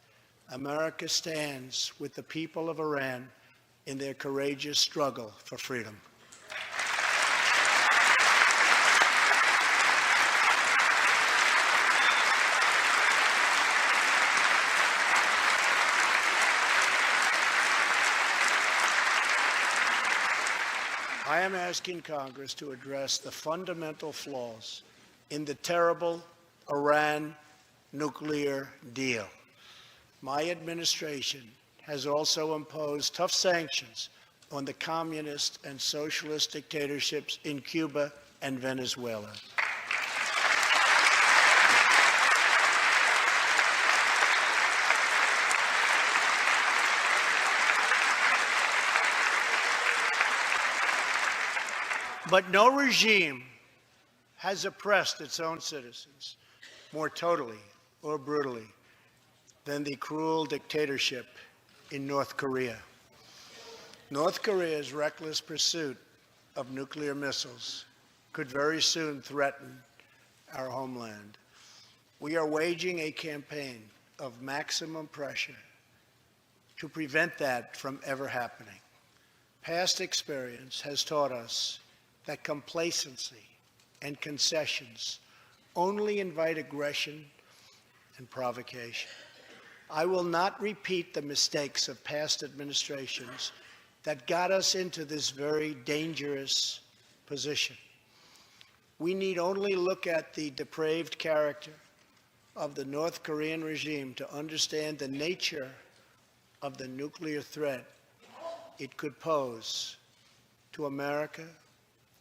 America stands with the people of Iran in their courageous struggle for freedom. I am asking Congress to address the fundamental flaws in the terrible Iran nuclear deal. My administration has also imposed tough sanctions on the communist and socialist dictatorships in Cuba and Venezuela. But no regime has oppressed its own citizens more totally or brutally than the cruel dictatorship in North Korea. North Korea's reckless pursuit of nuclear missiles could very soon threaten our homeland. We are waging a campaign of maximum pressure to prevent that from ever happening. Past experience has taught us that complacency and concessions only invite aggression and provocation. I will not repeat the mistakes of past administrations that got us into this very dangerous position. We need only look at the depraved character of the North Korean regime to understand the nature of the nuclear threat it could pose to America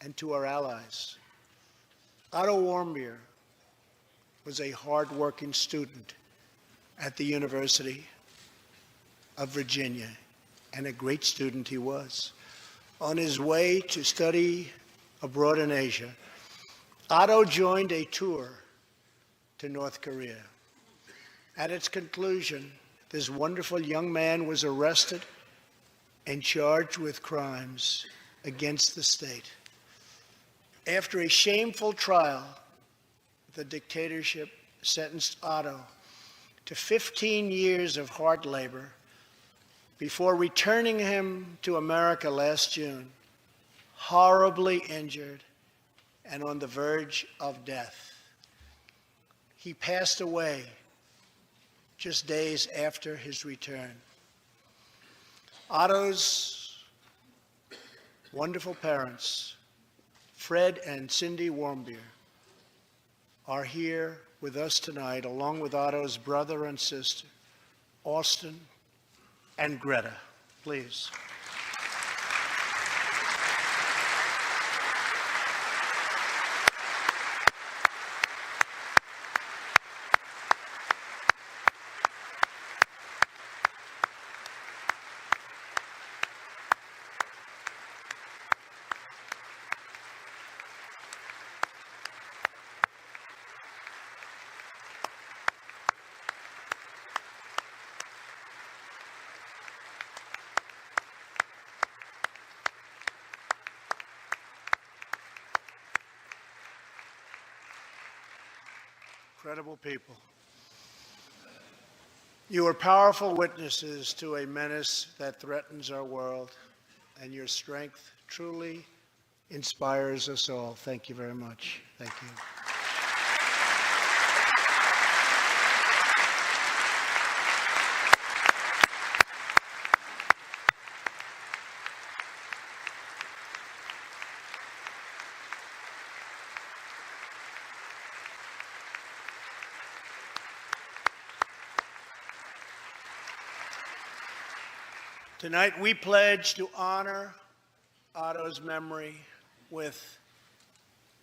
and to our allies. Otto Warmbier was a hard-working student at the University of Virginia, and a great student he was. On his way to study abroad in Asia, Otto joined a tour to North Korea. At its conclusion, this wonderful young man was arrested and charged with crimes against the state. After a shameful trial, the dictatorship sentenced Otto to 15 years of hard labor before returning him to America last June, horribly injured and on the verge of death. He passed away just days after his return. Otto's wonderful parents, Fred and Cindy Warmbier, are here with us tonight, along with Otto's brother and sister, Austin and Greta. Please. Incredible people. You are powerful witnesses to a menace that threatens our world, and your strength truly inspires us all. Thank you very much. Thank you. Tonight, we pledge to honor Otto's memory with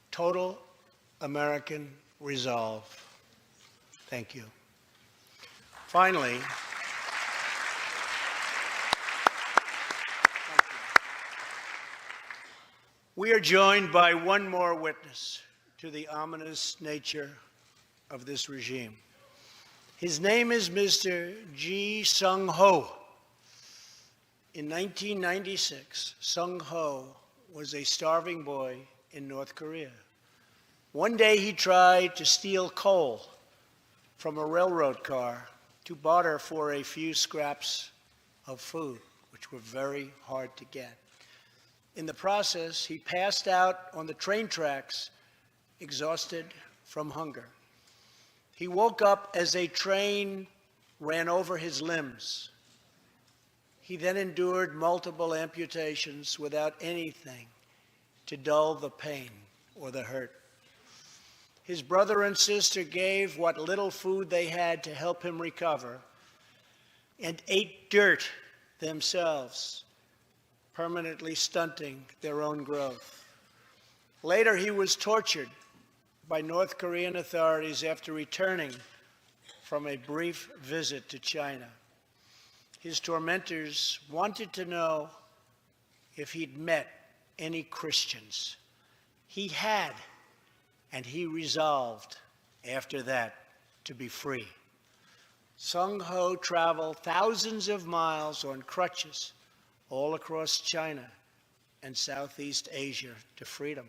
total American resolve. Thank you. Finally, we are joined by one more witness to the ominous nature of this regime. His name is Mr. Ji Sung-ho. In 1996, Sung-ho was a starving boy in North Korea. One day he tried to steal coal from a railroad car to barter for a few scraps of food, which were very hard to get. In the process, he passed out on the train tracks, exhausted from hunger. He woke up as a train ran over his limbs. He then endured multiple amputations without anything to dull the pain or the hurt. His brother and sister gave what little food they had to help him recover and ate dirt themselves, permanently stunting their own growth. Later, he was tortured by North Korean authorities after returning from a brief visit to China. His tormentors wanted to know if he'd met any Christians. He had, and he resolved after that to be free. Sung-ho traveled thousands of miles on crutches all across China and Southeast Asia to freedom.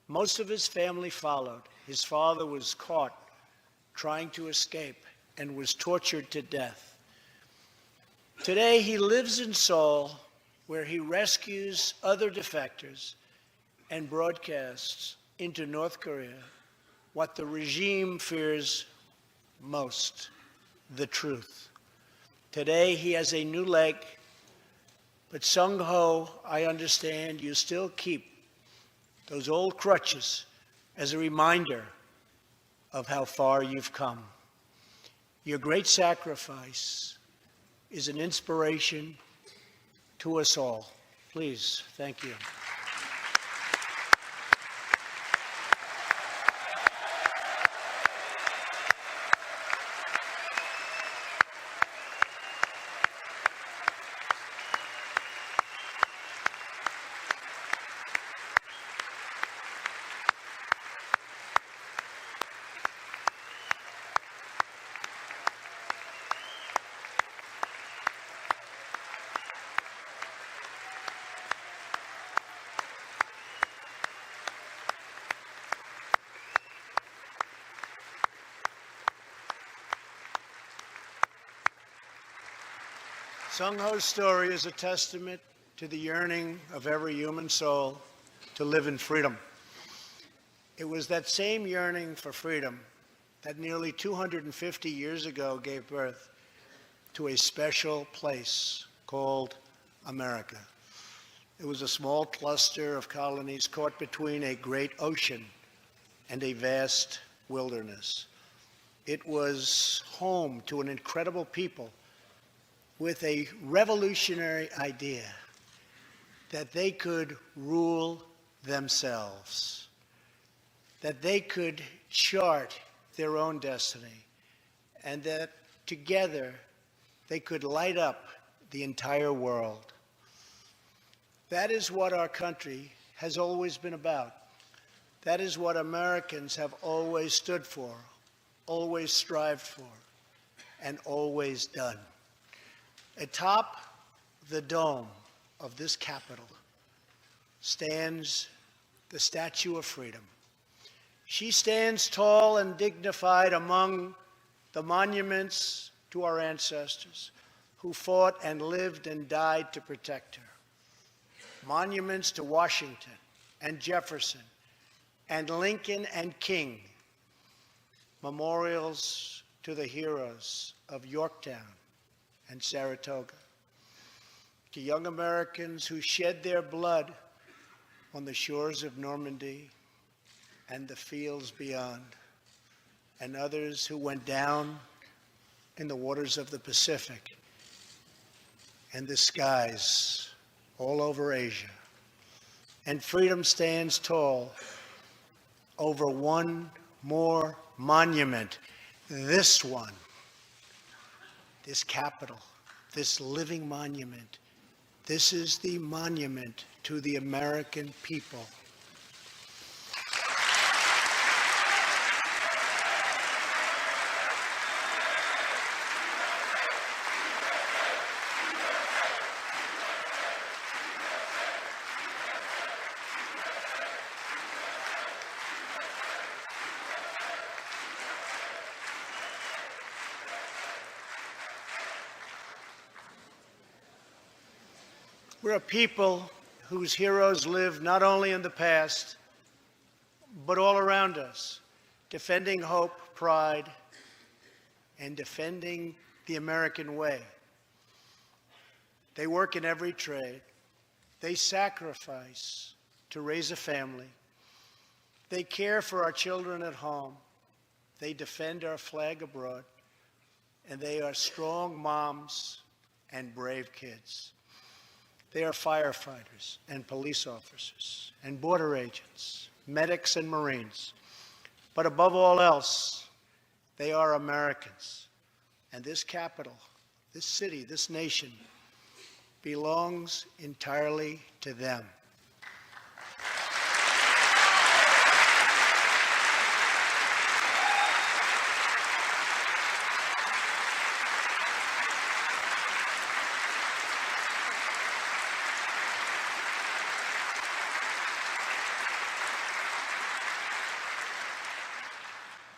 Most of his family followed. His father was caught trying to escape and was tortured to death. Today, he lives in Seoul, where he rescues other defectors and broadcasts into North Korea what the regime fears most, the truth. Today, he has a new leg, but Sung-ho, I understand you still keep those old crutches as a reminder of how far you've come. Your great sacrifice is an inspiration to us all. Please, thank you. Sung-ho's story is a testament to the yearning of every human soul to live in freedom. It was that same yearning for freedom that nearly 250 years ago gave birth to a special place called America. It was a small cluster of colonies caught between a great ocean and a vast wilderness. It was home to an incredible people with a revolutionary idea that they could rule themselves, that they could chart their own destiny, and that together they could light up the entire world. That is what our country has always been about. That is what Americans have always stood for, always strived for, and always done. Atop the dome of this Capitol stands the Statue of Freedom. She stands tall and dignified among the monuments to our ancestors who fought and lived and died to protect her. Monuments to Washington and Jefferson and Lincoln and King. Memorials to the heroes of Yorktown and Saratoga. To young Americans who shed their blood on the shores of Normandy and the fields beyond, and others who went down in the waters of the Pacific and the skies all over Asia. And freedom stands tall over one more monument, this one, this Capitol, this living monument. This is the monument to the American people. We're a people whose heroes live not only in the past, but all around us, defending hope, pride, and defending the American way. They work in every trade. They sacrifice to raise a family. They care for our children at home. They defend our flag abroad. And they are strong moms and brave kids. They are firefighters and police officers and border agents, medics and Marines. But above all else, they are Americans. And this capital, this city, this nation belongs entirely to them.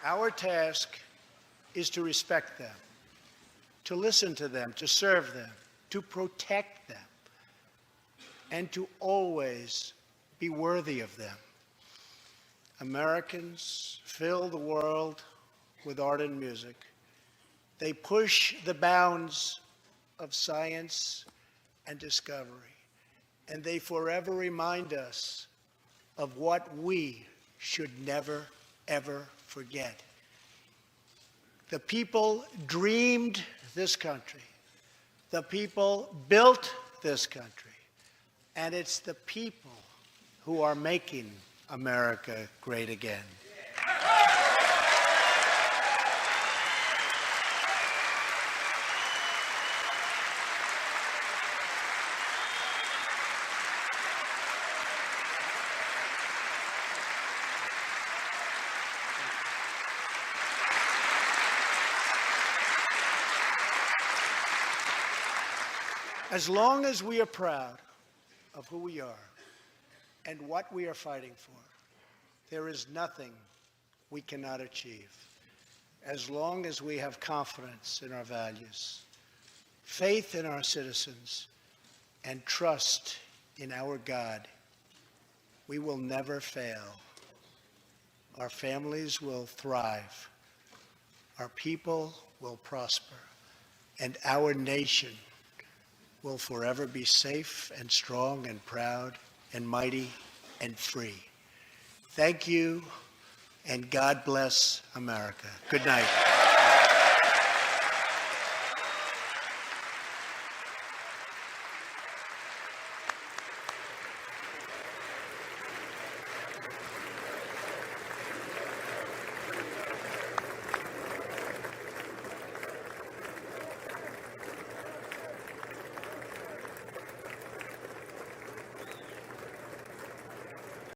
Our task is to respect them, to listen to them, to serve them, to protect them, and to always be worthy of them. Americans fill the world with art and music. They push the bounds of science and discovery, and they forever remind us of what we should never, ever forget. The people dreamed this country. The people built this country. And it's the people who are making America great again. As long as we are proud of who we are and what we are fighting for, there is nothing we cannot achieve. As long as we have confidence in our values, faith in our citizens, and trust in our God, we will never fail. Our families will thrive. Our people will prosper. And our nation will forever be safe and strong and proud and mighty and free. Thank you, and God bless America. Good night.